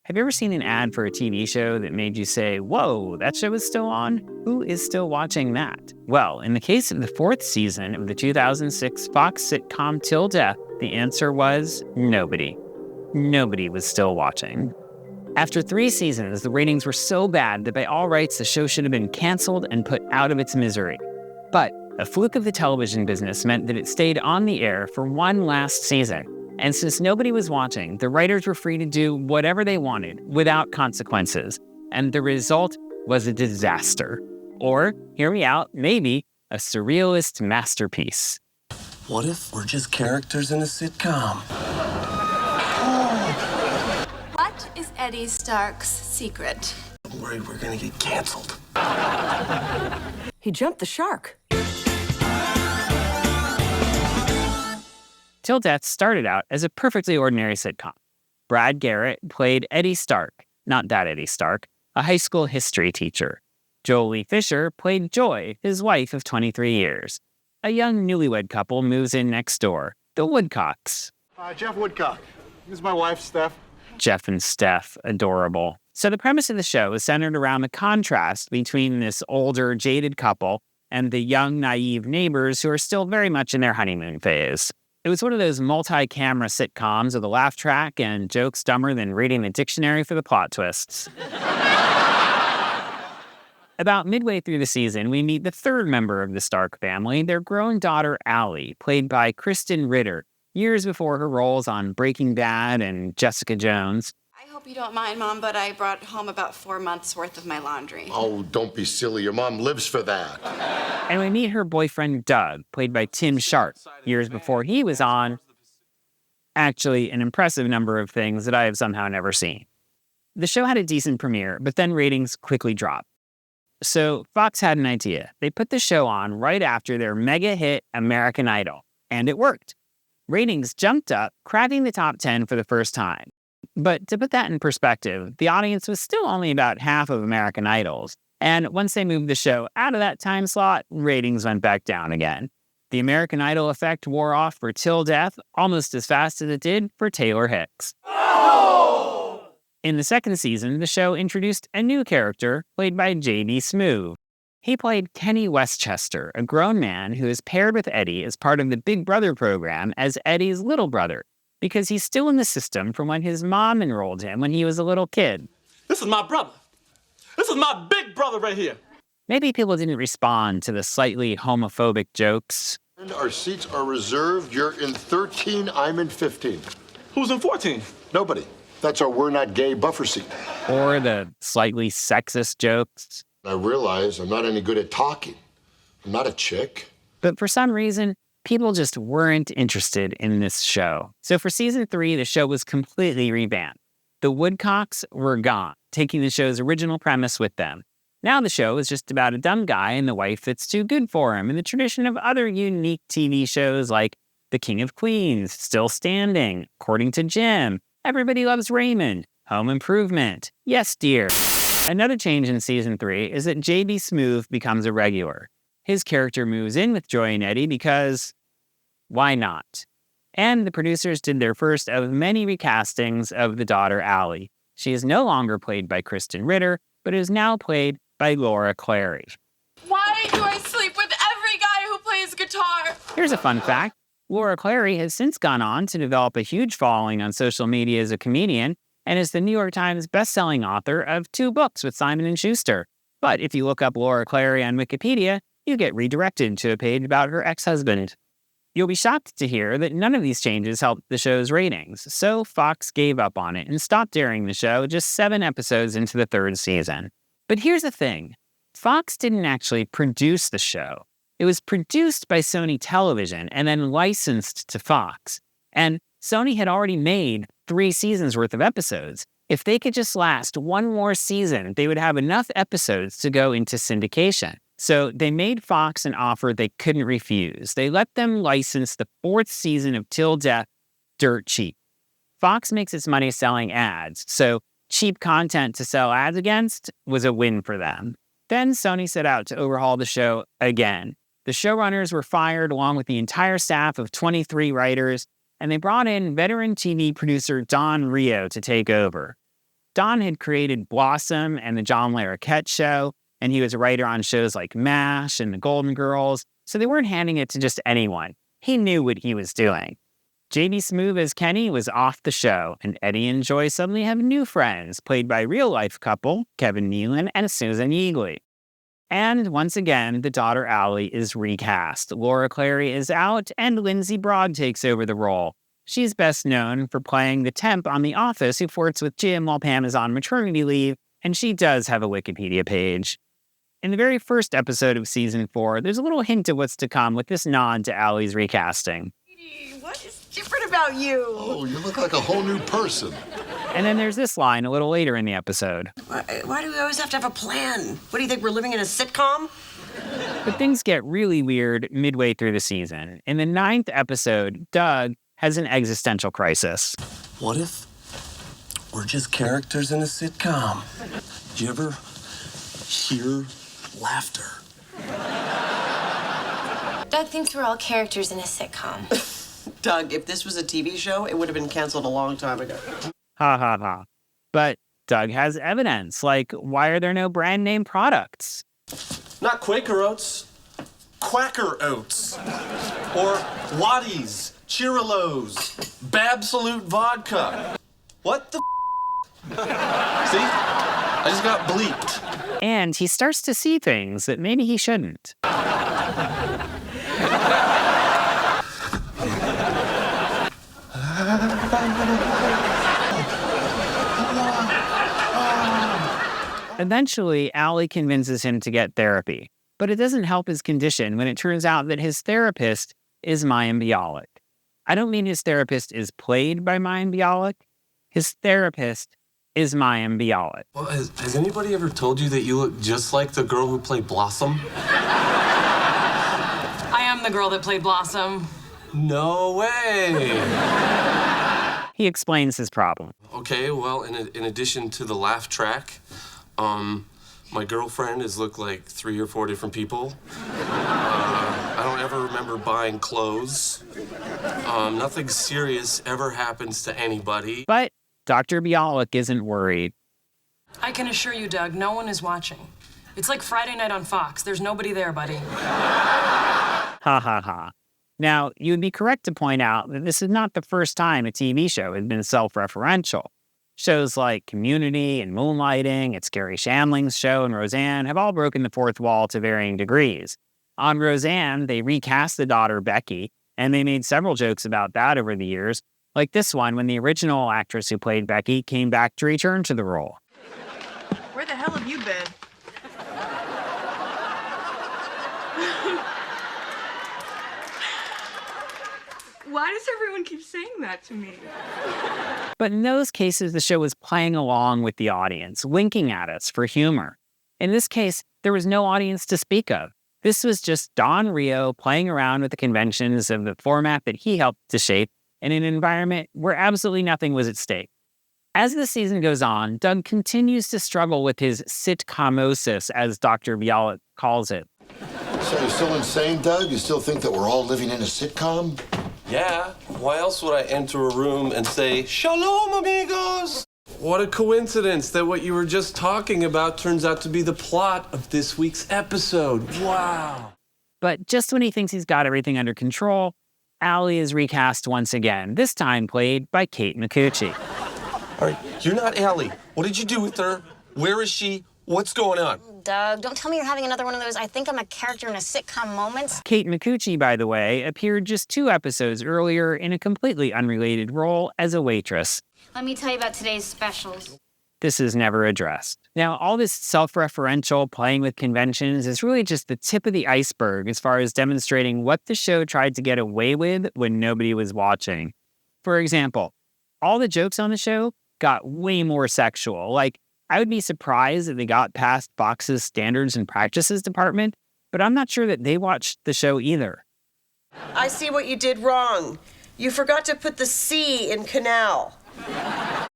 Have you ever seen an ad for a TV show that made you say, whoa, that show is still on? Who is still watching that? Well, in the case of the fourth season of the 2006 Fox sitcom Til Death, the answer was nobody. Nobody was still watching. After 3 seasons, the ratings were so bad that by all rights, the show should have been canceled and put out of its misery. But a fluke of the television business meant that it stayed on the air for one last season. And since nobody was watching, the writers were free to do whatever they wanted without consequences. And the result was a disaster. Or, hear me out, maybe a surrealist masterpiece. What if we're just characters in a sitcom? What is Eddie Stark's secret? I'm worried we're gonna get canceled. He jumped the shark. Til Death started out as a perfectly ordinary sitcom. Brad Garrett played Eddie Stark, not that Eddie Stark, a high school history teacher. Jolie Fisher played Joy, his wife of 23 years. A young newlywed couple moves in next door, the Woodcocks. Jeff Woodcock. This is my wife, Steph. Jeff and Steph, adorable. So the premise of the show is centered around the contrast between this older, jaded couple and the young, naive neighbors who are still very much in their honeymoon phase. It was one of those multi-camera sitcoms with a laugh track and jokes dumber than reading the dictionary for the plot twists. About midway through the season, we meet the third member of the Stark family, their growing daughter, Allie, played by Kristen Ritter, years before her roles on Breaking Bad and Jessica Jones. I hope you don't mind, Mom, but I brought home about 4 months' worth of my laundry. Oh, don't be silly. Your mom lives for that. And we meet her boyfriend, Doug, played by Tim Sharp, years before he was on, actually, an impressive number of things that I have somehow never seen. The show had a decent premiere, but then ratings quickly dropped. So Fox had an idea. They put the show on right after their mega hit American Idol, and it worked. Ratings jumped up, cracking the top 10 for the first time. But to put that in perspective, the audience was still only about half of American Idol's. And once they moved the show out of that time slot, ratings went back down again. The American Idol effect wore off for Til Death almost as fast as it did for Taylor Hicks. Oh! In the second season, the show introduced a new character played by J.B. Smoove. He played Kenny Westchester, a grown man who is paired with Eddie as part of the Big Brother program as Eddie's little brother, because he's still in the system from when his mom enrolled him when he was a little kid. This is my brother. This is my big brother right here. Maybe people didn't respond to the slightly homophobic jokes. And our seats are reserved. You're in 13, I'm in 15. Who's in 14? Nobody. That's our we're not gay buffer seat. Or the slightly sexist jokes. I realize I'm not any good at talking. I'm not a chick. But for some reason, people just weren't interested in this show. So for season 3, the show was completely revamped. The Woodcocks were gone, taking the show's original premise with them. Now the show is just about a dumb guy and the wife that's too good for him, in the tradition of other unique TV shows like The King of Queens, Still Standing, According to Jim, Everybody Loves Raymond, Home Improvement, Yes Dear. Another change in season 3 is that J.B. Smoove becomes a regular. His character moves in with Joy and Eddie because, why not? And the producers did their first of many recastings of the daughter Allie. She is no longer played by Kristen Ritter, but is now played by Laura Clary. Why do I sleep with every guy who plays guitar? Here's a fun fact. Laura Clary has since gone on to develop a huge following on social media as a comedian and is the New York Times bestselling author of 2 books with Simon & Schuster. But if you look up Laura Clary on Wikipedia, you get redirected to a page about her ex-husband. You'll be shocked to hear that none of these changes helped the show's ratings, so Fox gave up on it and stopped airing the show just 7 episodes into the 3rd season. But here's the thing. Fox didn't actually produce the show. It was produced by Sony Television and then licensed to Fox. And Sony had already made 3 seasons worth of episodes. If they could just last one more season, they would have enough episodes to go into syndication. So they made Fox an offer they couldn't refuse. They let them license the 4th season of Til Death dirt cheap. Fox makes its money selling ads, so cheap content to sell ads against was a win for them. Then Sony set out to overhaul the show again. The showrunners were fired along with the entire staff of 23 writers, and they brought in veteran TV producer Don Rio to take over. Don had created Blossom and the John Larroquette Show, and he was a writer on shows like MASH and The Golden Girls, so they weren't handing it to just anyone. He knew what he was doing. J.D. Smoove as Kenny was off the show, and Eddie and Joy suddenly have new friends, played by real-life couple Kevin Nealon and Susan Yeagley. And once again, the daughter Allie is recast. Laura Clary is out, and Lindsay Broad takes over the role. She's best known for playing the temp on The Office who flirts with Jim while Pam is on maternity leave, and she does have a Wikipedia page. In the very first episode of Season 4, there's a little hint of what's to come with this nod to Allie's recasting. What is different about you? Oh, you look like a whole new person. And then there's this line a little later in the episode. Why do we always have to have a plan? What do you think, we're living in a sitcom? But things get really weird midway through the season. In the 9th episode, Doug has an existential crisis. What if we're just characters in a sitcom? Do you ever hear laughter? Doug thinks we're all characters in a sitcom. Doug, if this was a TV show, it would have been canceled a long time ago. Ha ha ha. But Doug has evidence, like why are there no brand name products? Not Quaker Oats, Quacker Oats. Or Waddies, Cheerilos, Babsolute Vodka. What the See? I just got bleeped. And he starts to see things that maybe he shouldn't. Eventually, Allie convinces him to get therapy, but it doesn't help his condition when it turns out that his therapist is Mayim Bialik. I don't mean his therapist is played by Mayim Bialik. His therapist is Mayim Bialik. Well, has anybody ever told you that you look just like the girl who played Blossom? I am the girl that played Blossom. No way! He explains his problem. Okay, well, in addition to the laugh track, my girlfriend has looked like 3 or 4 different people. I don't ever remember buying clothes. Nothing serious ever happens to anybody. But Dr. Bialik isn't worried. I can assure you, Doug, no one is watching. It's like Friday night on Fox. There's nobody there, buddy. Ha ha ha. Now, you'd be correct to point out that this is not the first time a TV show has been self-referential. Shows like Community and Moonlighting, It's Gary Shandling's show, and Roseanne have all broken the fourth wall to varying degrees. On Roseanne, they recast the daughter Becky, and they made several jokes about that over the years, like this one when the original actress who played Becky came back to return to the role. Where the hell have you been? Why does everyone keep saying that to me? But in those cases, the show was playing along with the audience, winking at us for humor. In this case, there was no audience to speak of. This was just Don Rio playing around with the conventions of the format that he helped to shape in an environment where absolutely nothing was at stake. As the season goes on, Doug continues to struggle with his Sitcomosis, as Dr. Bialik calls it. So you're still insane, Doug? You still think that we're all living in a sitcom? Yeah, why else would I enter a room and say, Shalom, amigos? What a coincidence that what you were just talking about turns out to be the plot of this week's episode. Wow. But just when he thinks he's got everything under control, Allie is recast once again, this time played by Kate Micucci. All right, you're not Allie. What did you do with her? Where is she? What's going on? Doug, don't tell me you're having another one of those I think I'm a character in a sitcom moments. Kate Micucci, by the way, appeared just 2 episodes earlier in a completely unrelated role as a waitress. Let me tell you about today's specials. This is never addressed. Now, all this self-referential playing with conventions is really just the tip of the iceberg as far as demonstrating what the show tried to get away with when nobody was watching. For example, all the jokes on the show got way more sexual. Like, I would be surprised if they got past Fox's Standards and Practices department, but I'm not sure that they watched the show either. I see what you did wrong. You forgot to put the C in canal.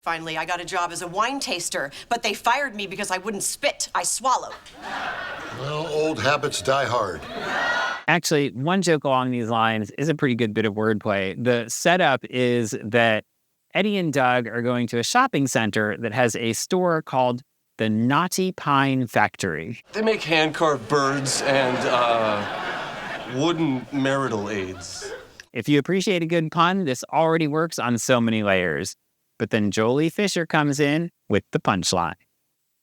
Finally, I got a job as a wine taster, but they fired me because I wouldn't spit. I swallowed. Well, old habits die hard. Actually, one joke along these lines is a pretty good bit of wordplay. The setup is that Eddie and Doug are going to a shopping center that has a store called the Naughty Pine Factory. They make hand-carved birds and wooden marital aids. If you appreciate a good pun, this already works on so many layers. But then Jolie Fisher comes in with the punchline.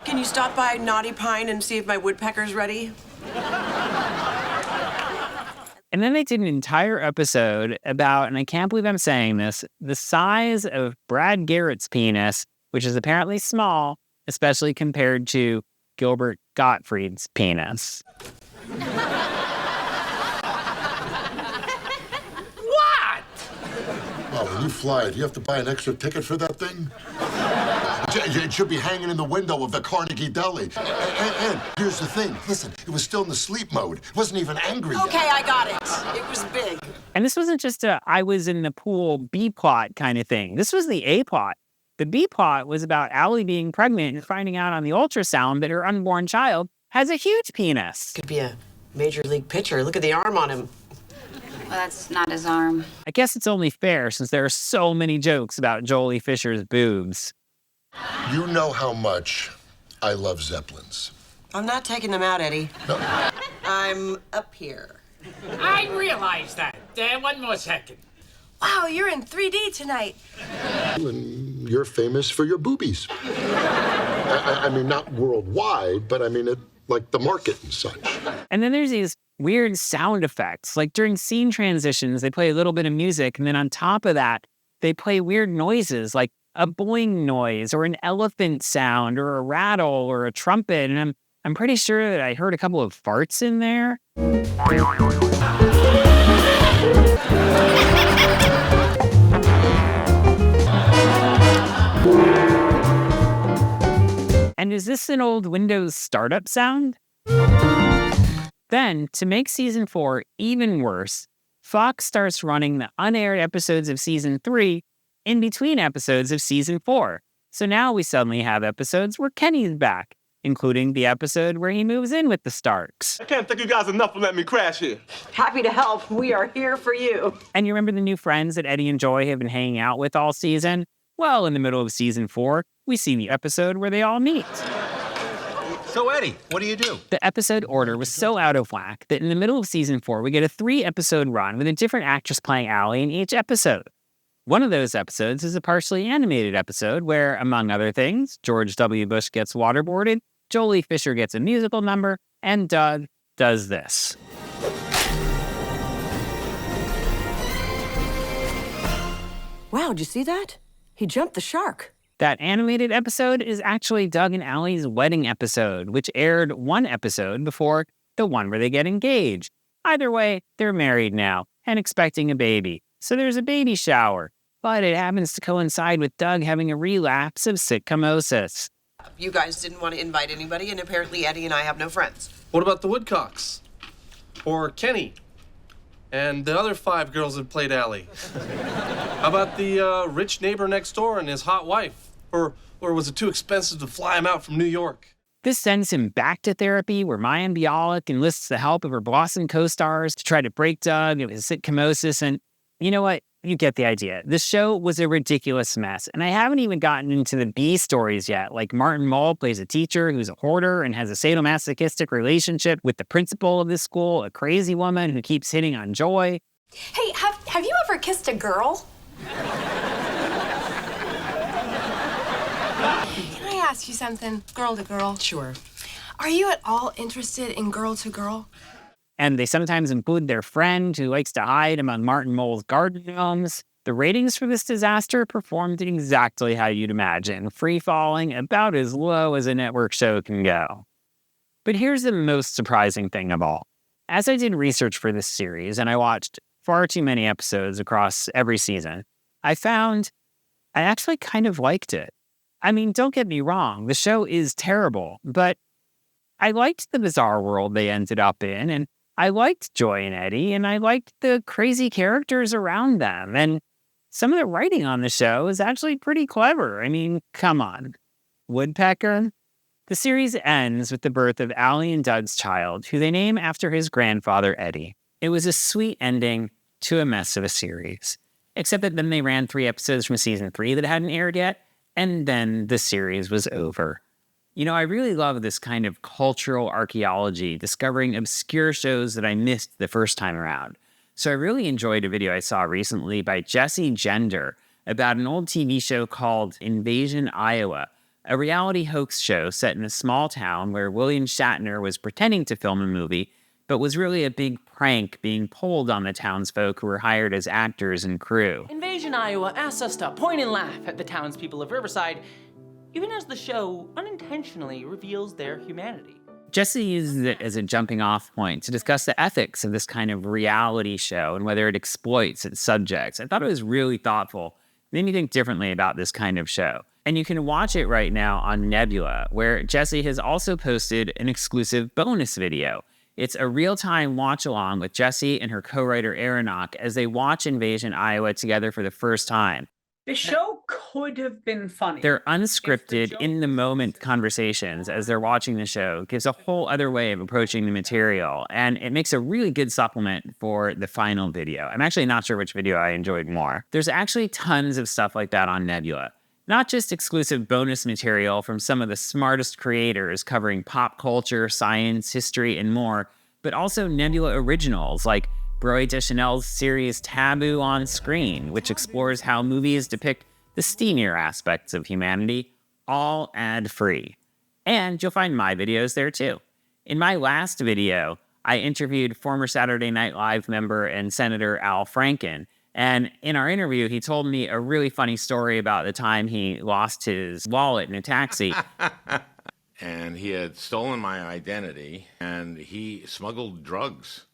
Can you stop by Naughty Pine and see if my woodpecker's ready? And then they did an entire episode about, and I can't believe I'm saying this, the size of Brad Garrett's penis, which is apparently small, especially compared to Gilbert Gottfried's penis. What? Well, when you fly, do you have to buy an extra ticket for that thing? It should be hanging in the window of the Carnegie Deli. And here's the thing. Listen, it was still in the sleep mode. It wasn't even angry yet. Okay, I got it. It was big. And this wasn't just a I was in the pool B-plot kind of thing. This was the A-plot. The B-plot was about Allie being pregnant and finding out on the ultrasound that her unborn child has a huge penis. Could be a major league pitcher. Look at the arm on him. Well, that's not his arm. I guess it's only fair since there are so many jokes about Jolie Fisher's boobs. You know how much I love Zeppelins. I'm not taking them out, Eddie. No. I'm up here. I realize that. One more second. Wow, you're in 3D tonight. And you're famous for your boobies. I mean, not worldwide, but I mean, like the market and such. And then there's these weird sound effects. Like during scene transitions, they play a little bit of music. And then on top of that, they play weird noises like a boing noise or an elephant sound or a rattle or a trumpet. And I'm pretty sure that I heard a couple of farts in there. And is this an old Windows startup sound? Then, to make season 4 even worse, Fox starts running the unaired episodes of season 3 in between episodes of season 4. So now we suddenly have episodes where Kenny's back, including the episode where he moves in with the Starks. I can't thank you guys enough for letting me crash here. Happy to help. We are here for you. And you remember the new friends that Eddie and Joy have been hanging out with all season? Well, in the middle of season 4, we see the episode where they all meet. So, Eddie, what do you do? The episode order was so out of whack that in the middle of season 4, we get a 3-episode run with a different actress playing Allie in each episode. One of those episodes is a partially animated episode where, among other things, George W. Bush gets waterboarded, Jolie Fisher gets a musical number, and Doug does this. Wow, did you see that? He jumped the shark. That animated episode is actually Doug and Allie's wedding episode, which aired one episode before the one where they get engaged. Either way, they're married now and expecting a baby. So there's a baby shower. But it happens to coincide with Doug having a relapse of Sitcomosis. You guys didn't want to invite anybody, and apparently Eddie and I have no friends. What about the Woodcocks? Or Kenny? And the other 5 girls that played Allie? How about the rich neighbor next door and his hot wife? Or was it too expensive to fly him out from New York? This sends him back to therapy, where Mayim Bialik enlists the help of her Blossom co-stars to try to break Doug of his Sitcomosis. And you know what? You get the idea. This show was a ridiculous mess, and I haven't even gotten into the B stories yet, like Martin Mull plays a teacher who's a hoarder and has a sadomasochistic relationship with the principal of this school, a crazy woman who keeps hitting on Joy. Hey, have you ever kissed a girl? Can I ask you something, girl to girl? Sure. Are you at all interested in girl to girl? And they sometimes include their friend who likes to hide among Martin Mull's garden gnomes. The ratings for this disaster performed exactly how you'd imagine, free-falling about as low as a network show can go. But here's the most surprising thing of all. As I did research for this series, and I watched far too many episodes across every season, I found I actually kind of liked it. I mean, don't get me wrong, the show is terrible, but I liked the bizarre world they ended up in, and I liked Joy and Eddie, and I liked the crazy characters around them. And some of the writing on the show is actually pretty clever. I mean, come on. Woodpecker? The series ends with the birth of Allie and Doug's child, who they name after his grandfather, Eddie. It was a sweet ending to a mess of a series. Except that then they ran 3 episodes from season 3 that hadn't aired yet, and then the series was over. You know, I really love this kind of cultural archaeology, discovering obscure shows that I missed the first time around. So I really enjoyed a video I saw recently by Jesse Gender about an old TV show called Invasion, Iowa, a reality hoax show set in a small town where William Shatner was pretending to film a movie, but was really a big prank being pulled on the townsfolk who were hired as actors and crew. Invasion, Iowa asks us to point and laugh at the townspeople of Riverside, even as the show unintentionally reveals their humanity. Jesse uses it as a jumping off point to discuss the ethics of this kind of reality show and whether it exploits its subjects. I thought it was really thoughtful. It made me think differently about this kind of show. And you can watch it right now on Nebula, where Jesse has also posted an exclusive bonus video. It's a real-time watch-along with Jesse and her co-writer Aronach as they watch Invasion, Iowa together for the first time. The show could have been funny. Their unscripted, in-the-moment conversations as they're watching the show gives a whole other way of approaching the material, and it makes a really good supplement for the final video. I'm actually not sure which video I enjoyed more. There's actually tons of stuff like that on Nebula. Not just exclusive bonus material from some of the smartest creators covering pop culture, science, history, and more, but also Nebula originals like Broy Deschanel's series Taboo on Screen, which explores how movies depict the steamier aspects of humanity, all ad-free. And you'll find my videos there too. In my last video, I interviewed former Saturday Night Live member and Senator Al Franken, and in our interview, he told me a really funny story about the time he lost his wallet in a taxi. And he had stolen my identity, and he smuggled drugs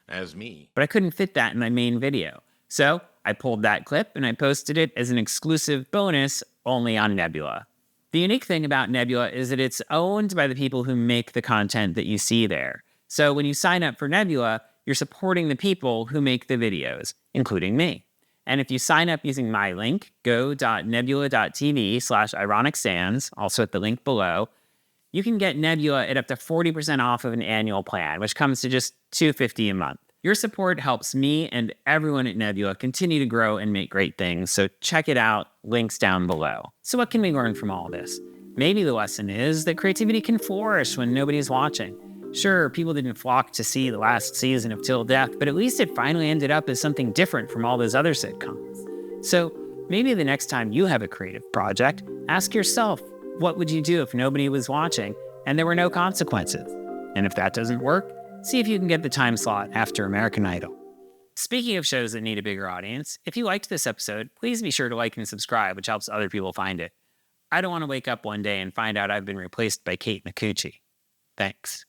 as me. But I couldn't fit that in my main video. So I pulled that clip and I posted it as an exclusive bonus only on Nebula. The unique thing about Nebula is that it's owned by the people who make the content that you see there. So when you sign up for Nebula, you're supporting the people who make the videos, including me. And if you sign up using my link, go.nebula.tv/ironicsands, also at the link below, you can get Nebula at up to 40% off of an annual plan, which comes to just $250 a month. Your support helps me and everyone at Nebula continue to grow and make great things, so check it out, links down below. So what can we learn from all this? Maybe the lesson is that creativity can flourish when nobody's watching. Sure, people didn't flock to see the last season of Til Death, but at least it finally ended up as something different from all those other sitcoms. So maybe the next time you have a creative project, ask yourself, what would you do if nobody was watching and there were no consequences? And if that doesn't work, see if you can get the time slot after American Idol. Speaking of shows that need a bigger audience, if you liked this episode, please be sure to like and subscribe, which helps other people find it. I don't want to wake up one day and find out I've been replaced by Kate Micucci. Thanks.